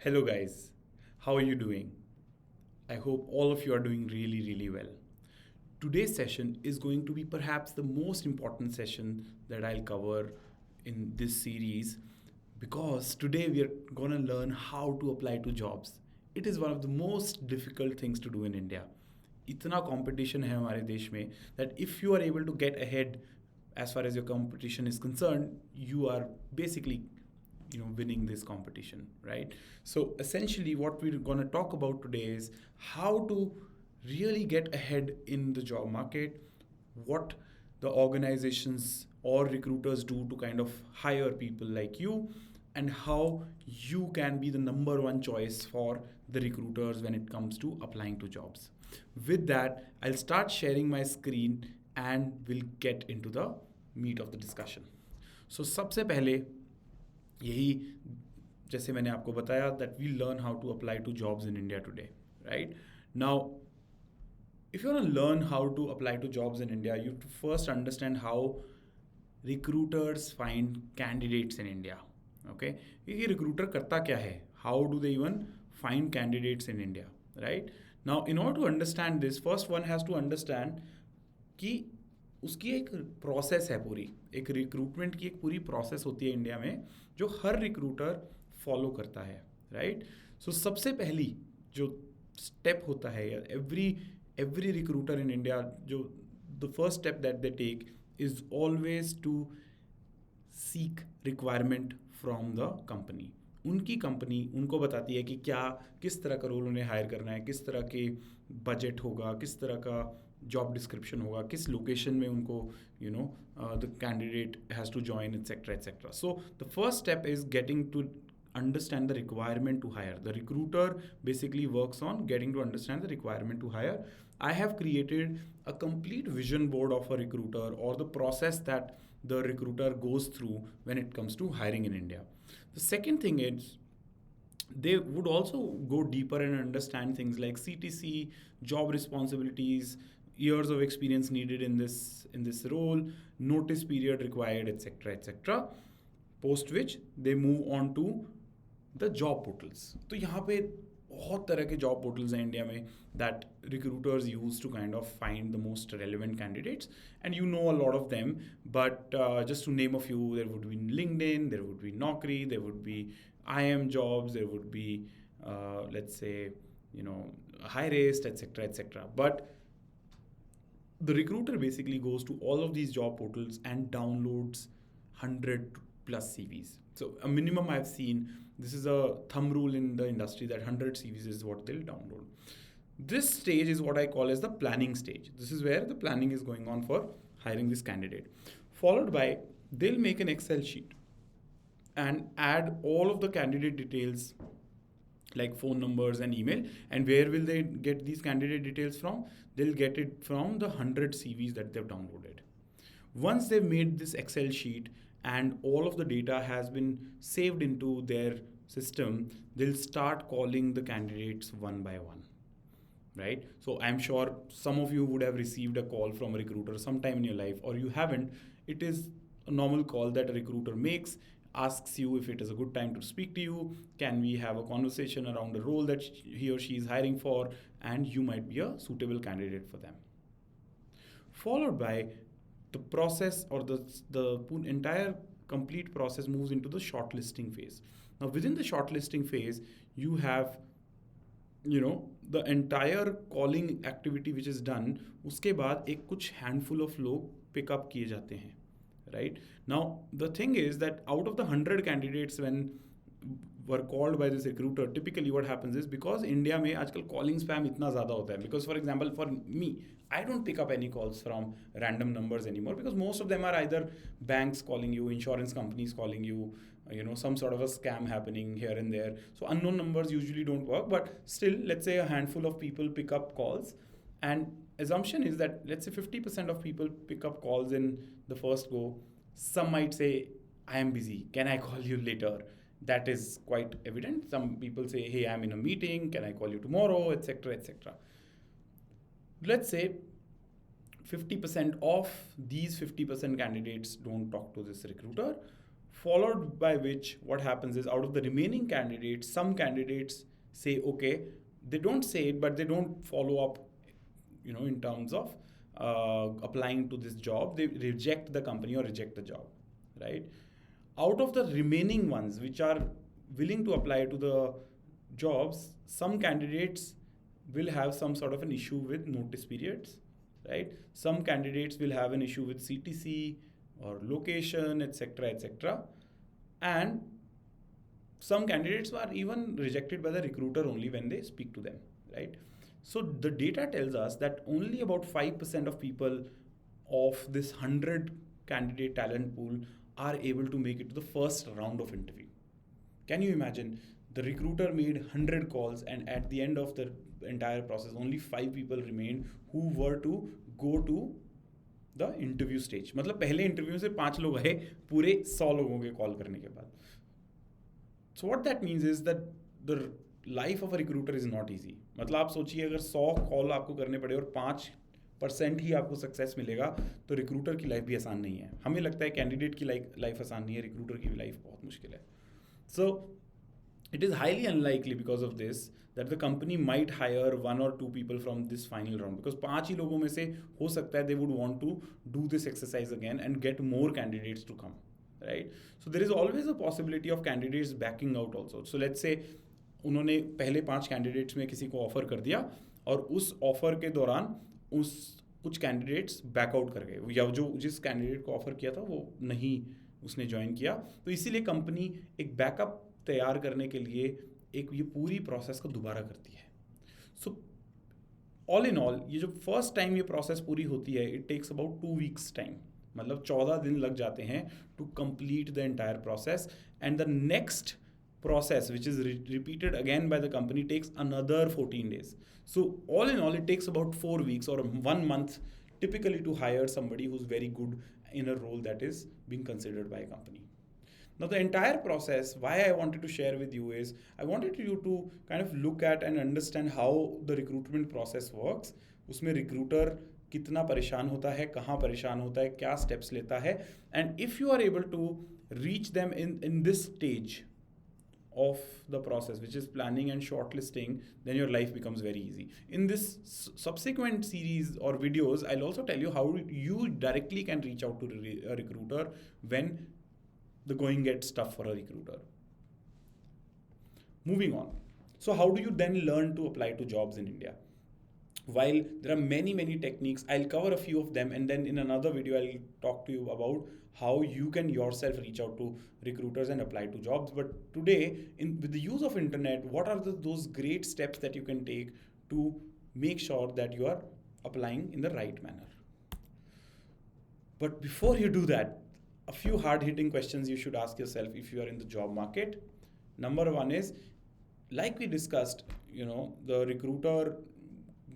Hello, guys. How are you doing? I hope all of you are doing really, really well. Today's session is going to be perhaps the most important session that I'll cover in this series because today we are going to learn how to apply to jobs. It is one of the most difficult things to do in India. इतना competition है हमारे देश में that if you are able to get ahead as far as your competition is concerned, you are basically winning this competition, right? So essentially what we're going to talk about today is how to really get ahead in the job market, what the organizations or recruiters do to kind of hire people like you, and how you can be the number one choice for the recruiters when it comes to applying to jobs. With that, I'll start sharing my screen and we'll get into the meat of the discussion. So सबसे पहले यही जैसे मैंने आपको बताया that we learn how to apply to jobs in India today, right? Now, if you want to learn how to apply to jobs in India, you have to first understand how recruiters find candidates in India. Okay, ये recruiter करता क्या है? How do they even find candidates in India, right? Now, in order to understand this, first one has to understand कि उसकी एक process है पूरी, एक रिक्रूटमेंट की एक पूरी प्रोसेस होती है इंडिया में जो हर रिक्रूटर फॉलो करता है, राइट? सो सबसे पहली जो स्टेप होता है एवरी रिक्रूटर इन इंडिया, जो the first step that they take is always to seek requirement from the company. उनकी कंपनी उनको बताती है कि किस तरह का रोल उन्हें हायर करना है, किस तरह के बजट होगा, किस तरह का जॉब डिस्क्रिप्शन होगा, किस लोकेशन में उनको the candidate has to join etcetera etcetera. So the first step is getting to understand the requirement to hire. The recruiter basically works on getting to understand the requirement to hire. I have created a complete vision board of a recruiter or the process that the recruiter goes through when it comes to hiring in India. The second thing is they would also go deeper and understand things like CTC, job responsibilities, years of experience needed in this role, notice period required, etc., etc. Post which they move on to the job portals. तो यहाँ पे बहुत तरह के job portals हैं India में that recruiters use to kind of find the most relevant candidates, and you know a lot of them, but just to name a few, there would be LinkedIn, there would be Naukri, there would be IIM jobs, there would be let's say Hirest, etc., etc. But the recruiter basically goes to all of these job portals and downloads 100 plus CVs. So a minimum I've seen, this is a thumb rule in the industry, that 100 CVs is what they'll download. This stage is what I call as the planning stage. This is where the planning is going on for hiring this candidate. Followed by, they'll make an Excel sheet and add all of the candidate details like phone numbers and email. And where will they get these candidate details from? They'll get it from the 100 CVs that they've downloaded. Once they've made this Excel sheet and all of the data has been saved into their system, they'll start calling the candidates one by one, right? So I'm sure some of you would have received a call from a recruiter sometime in your life, or you haven't. It is a normal call that a recruiter makes, asks you if it is a good time to speak to you, can we have a conversation around the role that he or she is hiring for, and you might be a suitable candidate for them. Followed by, the process or the entire complete process moves into the shortlisting phase. Now within the shortlisting phase, you have the entire calling activity which is done. उसके बाद एक कुछ handful of लोग pick up किए जाते हैं, right? Now the thing is that out of the 100 candidates when were called by this recruiter, typically what happens is, because India में आजकल calling spam इतना ज़्यादा होता है, because for example for me, I don't pick up any calls from random numbers anymore, because most of them are either banks calling you, insurance companies calling you, some sort of a scam happening here and there. So unknown numbers usually don't work, but still, let's say a handful of people pick up calls, and assumption is that let's say 50% of people pick up calls in the first go. Some might say, I am busy, can I call you later? That is quite evident. Some people say, hey, I'm in a meeting, can I call you tomorrow, etc., etc. Let's say 50% of these 50% candidates don't talk to this recruiter. followed by which what happens is, out of the remaining candidates, some candidates say okay, they don't say it, but they don't follow up, in terms of applying to this job. They reject the company or reject the job, right? Out of the remaining ones which are willing to apply to the jobs, some candidates will have some sort of an issue with notice periods, right? Some candidates will have an issue with CTC or location, etc., etc. And some candidates are even rejected by the recruiter only when they speak to them, right? So the data tells us that only about 5% of people of this 100 candidate talent pool are able to make it to the first round of interview. Can you imagine? The recruiter made 100 calls, and at the end of the entire process, only 5 people remained who were to go to the interview stage. मतलब पहले interview से 5 लोग आए पूरे 100 लोगों के call करने के बाद. So what that means is that the life of a recruiter is not easy. मतलब आप सोचिए अगर 100 कॉल आपको करने पड़े और 5% ही आपको सक्सेस मिलेगा, तो रिक्रूटर की लाइफ भी आसान नहीं है. हमें लगता है कैंडिडेट की लाइफ आसान नहीं है, रिक्रूटर की लाइफ बहुत मुश्किल है. So it is highly unlikely because of this that the company might hire 1 or 2 people from this final round, because 5 ही लोगों में से हो सकता है they would want to do this exercise again and get more candidates to come, right? So there is always a possibility of candidates backing out also. So let's say उन्होंने पहले 5 candidates में किसी को ऑफर कर दिया और उस offer के दौरान कुछ कैंडिडेट्स बैकआउट कर गए, या जो जिस कैंडिडेट को ऑफर किया था वो नहीं उसने ज्वाइन किया. तो इसीलिए कंपनी एक बैकअप तैयार करने के लिए एक ये पूरी प्रोसेस को दोबारा करती है. सो ऑल इन ऑल ये जो फर्स्ट टाइम ये प्रोसेस पूरी होती है, it takes about 2 weeks time. मतलब 14 दिन लग जाते हैं to complete the entire process, and the next process which is repeated again by the company takes another 14 days. So all in all it takes about 4 weeks or 1 month typically to hire somebody who's very good in a role that is being considered by a company. Now the entire process, why I wanted to share with you is I wanted you to kind of look at and understand how the recruitment process works. उसमें recruiter कितना परेशान होता है, कहाँ परेशान होता है, क्या steps लेता है, and if you are able to reach them in this stage of the process, which is planning and shortlisting, then your life becomes very easy. In this subsequent series or videos, I'll also tell you how you directly can reach out to a recruiter when the going gets tough for a recruiter. Moving on. So how do you then learn to apply to jobs in India? While there are many techniques, I'll cover a few of them, and then in another video I'll talk to you about how you can yourself reach out to recruiters and apply to jobs. But today, with the use of internet, what are those great steps that you can take to make sure that you are applying in the right manner? But before you do that, a few hard-hitting questions you should ask yourself if you are in the job market. Number 1 is, like we discussed, the recruiter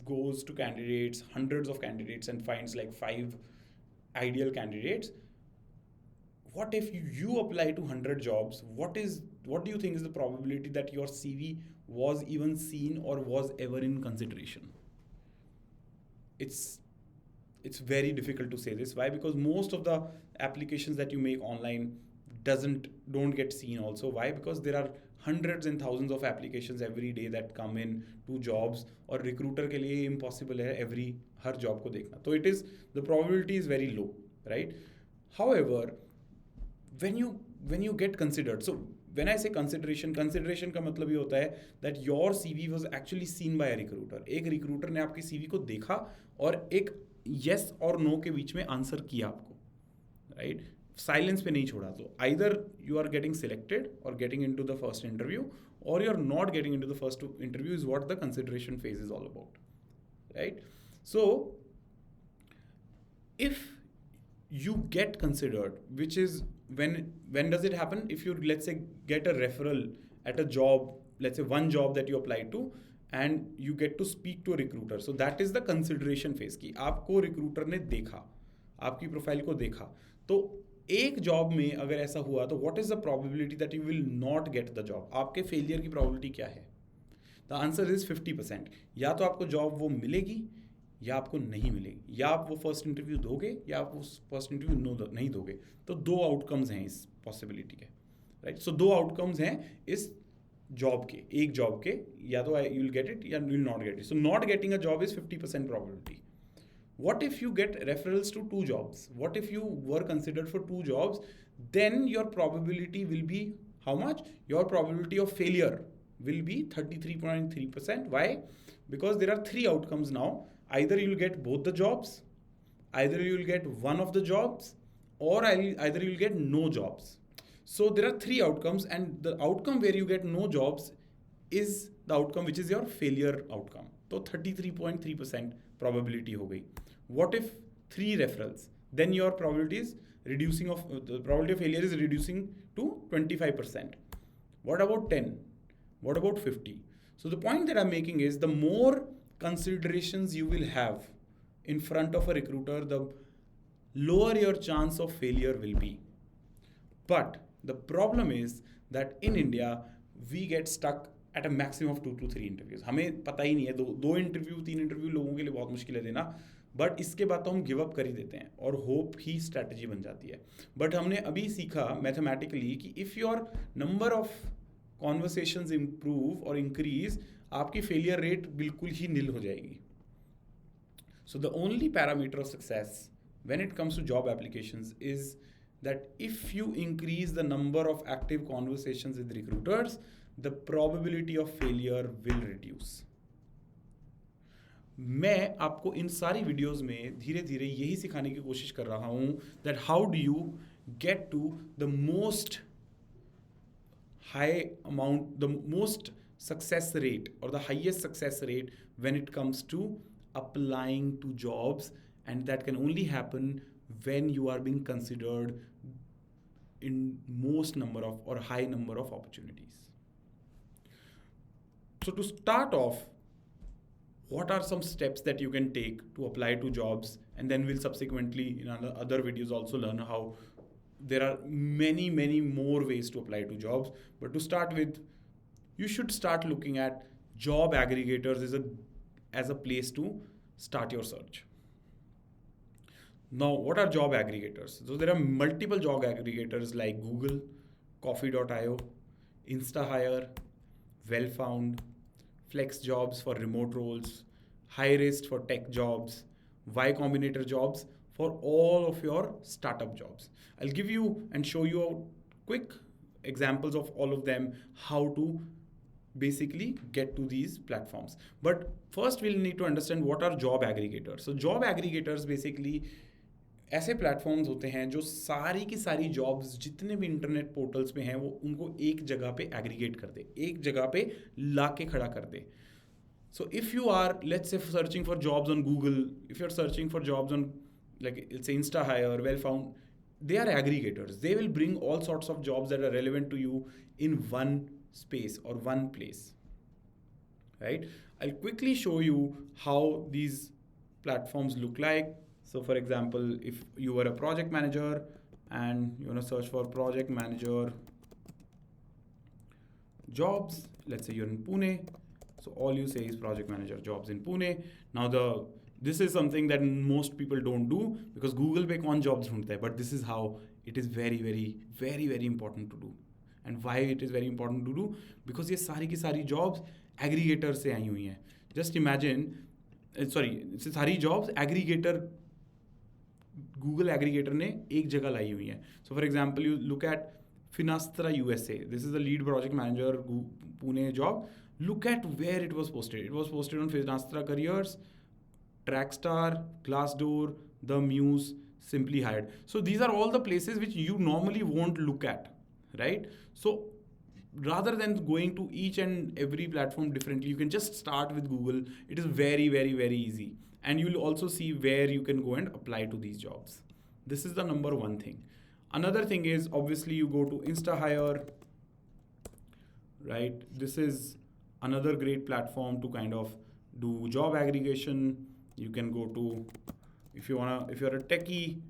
goes to candidates, hundreds of candidates, and finds like 5 ideal candidates. What if you apply to 100 jobs? What do you think is the probability that your CV was even seen or was ever in consideration? It's very difficult to say this. Why? Because most of the applications that you make online don't get seen also. Why? Because there are hundreds and thousands of applications every day that come in to jobs, और recruiter के लिए impossible है हर job को देखना. So the probability is very low, right? However, when you get considered, so when I say consideration का मतलब ये होता है that your CV was actually seen by a recruiter. एक recruiter ने आपकी CV को देखा और एक yes और no के बीच में आंसर किया आपको, right? साइलेंस पे नहीं छोड़ा. तो either you are getting selected or getting into the first interview, or you're not getting into the first interview is what the consideration phase is all about, right? So if you get considered, which is when does it happen? If you, let's say, get a referral at a job, let's say one job that you applied to, and you get to speak to a recruiter. So that is the consideration phase की आपको recruiter ने देखा, आपकी profile को देखा. तो एक job में अगर ऐसा हुआ तो what is the probability that you will not get the job? आपके फेलियर की probability क्या है? The answer is 50%. या तो आपको जॉब वो मिलेगी या आपको नहीं मिलेगी, या आप वो फर्स्ट इंटरव्यू दोगे या आप वो फर्स्ट इंटरव्यू नहीं दोगे. तो 2 आउटकम्स हैं इस पॉसिबिलिटी है, राइट. सो दो आउटकम्स हैं इस जॉब के, एक जॉब के, या तो यू विल गेट इट या you will not get it. So not getting a job is 50% probability. What if you get referrals to 2 jobs? What if you were considered for 2 jobs? Then your probability will be how much? Your probability of failure will be 33.3%. Why? Because there are 3 outcomes now. Either you will get both the jobs, either you will get one of the jobs, or either you will get no jobs. So there are 3 outcomes, and the outcome where you get no jobs is the outcome which is your failure outcome. So 33.3% probability हो गई. What if 3 referrals? Then your probability is reducing of the probability of failure is reducing to 25%. What about 10? What about 50? So the point that I'm making is the more considerations you will have in front of a recruiter, the lower your chance of failure will be. But the problem is that in India we get stuck at a maximum of 2 to 3 interviews. हमें पता ही नहीं है, दो interview 3 interview लोगों के लिए बहुत मुश्किल है देना, बट इसके बाद तो हम गिव अप कर ही देते हैं और होप ही स्ट्रैटेजी बन जाती है. बट हमने अभी सीखा मैथमेटिकली कि if your number of conversations improve और इंक्रीज, आपकी फेलियर रेट बिल्कुल ही नील हो जाएगी. So the only parameter of success when it comes to job applications is that if you increase the number of active conversations with recruiters, the probability of failure will reduce. मैं आपको इन सारी videos में धीरे धीरे यही सिखाने की कोशिश कर रहा हूँ that how do you get to the most high amount, the most success rate or the highest success rate when it comes to applying to jobs, and that can only happen when you are being considered in most number of or high number of opportunities. So to start off, what are some steps that you can take to apply to jobs, and then we'll subsequently in other videos also learn how there are many more ways to apply to jobs. But to start with, you should start looking at job aggregators as a place to start your search. Now, what are job aggregators? So there are multiple job aggregators like Google, Coffee.io, InstaHire, Wellfound, Flex Jobs for remote roles, HireList for tech jobs, Y Combinator jobs for all of your startup jobs. I'll give you and show you quick examples of all of them, how to basically get to these platforms. But first we'll need to understand what are job aggregators. So job aggregators basically ऐसे platforms होते हैं जो सारी की सारी jobs जितने भी internet portals पे हैं वो उनको एक जगह पे एग्रीगेट कर दे, एक जगह पे ला के खड़ा कर दे. So if you are let's say searching for jobs on Google, if you are searching for jobs on like it's InstaHire, Wellfound, they are aggregators. They will bring all sorts of jobs that are relevant to you in one space or one place, right? I'll quickly show you how these platforms look like. So for example, if you were a project manager and you want to search for project manager jobs, let's say you're in Pune, so all you say is project manager jobs in Pune. Now this is something that most people don't do because Google पे कौन jobs ढूंढता है, but this is how it is very important to do. And why it is very important to do? Because ये सारी की सारी jobs aggregator से आई हुई हैं. Just imagine, ये सारी jobs aggregator, Google aggregator ने एक जगह लाई हुई हैं. So for example, you look at Finastra USA. This is the lead project manager Pune job. Look at where it was posted. It was posted on Finastra Careers, Trackstar, Glassdoor, The Muse, Simply Hired. So these are all the places which you normally won't look at, right? So rather than going to each and every platform differently, you can just start with Google. It is very easy. And you'll also see where you can go and apply to these jobs. This is the number one thing. Another thing is obviously you go to InstaHire, right? This is another great platform to kind of do job aggregation. You can go to, if you're a techie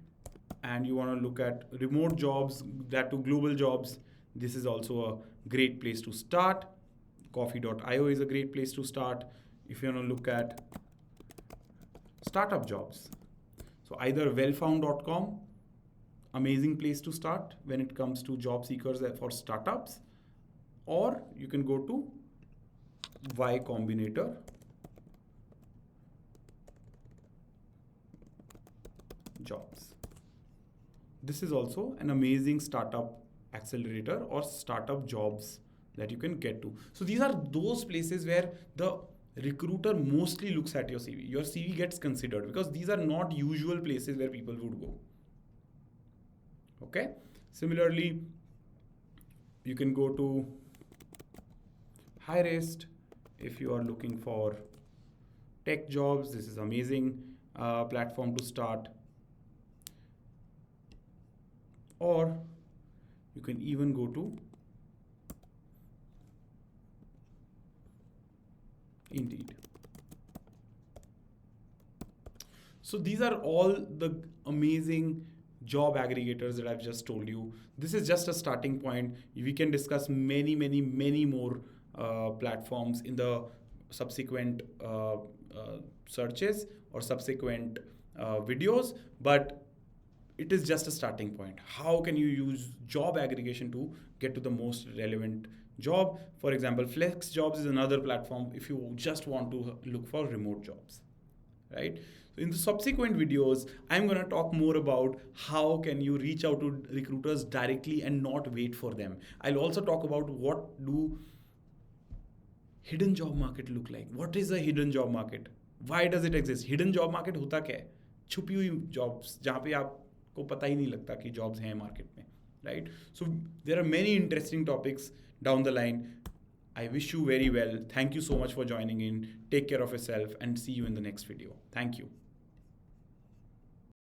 and you want to look at remote jobs, that to global jobs, this is also a great place to start. Coffee.io is a great place to start. If you want to look at startup jobs, so either wellfound.com, amazing place to start when it comes to job seekers for startups. Or you can go to Y Combinator jobs. This is also an amazing startup accelerator or startup jobs that you can get to. So these are those places where the recruiter mostly looks at your CV. Your CV gets considered because these are not usual places where people would go. Okay. Similarly, you can go to Hirist if you are looking for tech jobs. This is amazing platform to start. Or you can even go to Indeed. So these are all the amazing job aggregators that I've just told you. This is just a starting point. We can discuss many more platforms in the subsequent searches or subsequent videos, but it is just a starting point. How can you use job aggregation to get to the most relevant job? For example, Flex Jobs is another platform if you just want to look for remote jobs, right? So in the subsequent videos, I'm going to talk more about how can you reach out to recruiters directly and not wait for them. I'll also talk about what do hidden job market look like. What is a hidden job market? Why does it exist? Hidden job market होता क्या है? छुपी हुई jobs जहाँ पे आपको पता ही नहीं लगता कि jobs हैं market में, right? So there are many interesting topics down the line. I wish you very well. Thank you so much for joining in. Take care of yourself and see you in the next video. Thank you.